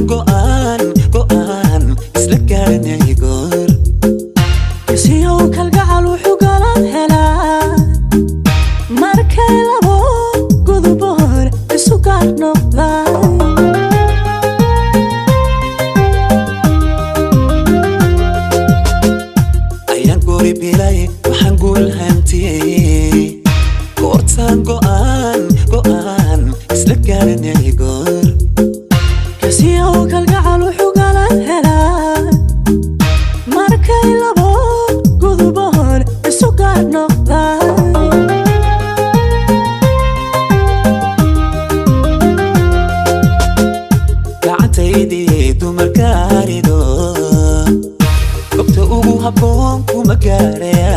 go'aan isla gaarnay goor siyow kalgacal wuxuu galan helaa markay labo guduboor isu gaar noqdaan ayaan goori bilay waxaan guul hantiyey goortaan go'aan isla gaarnay goor siyow kalgacal wuxuu galan helaa markay labo guduboor isu gaar noqdaan gacantaydii dumarkaarido gobta ugu habboon kuma gaaraya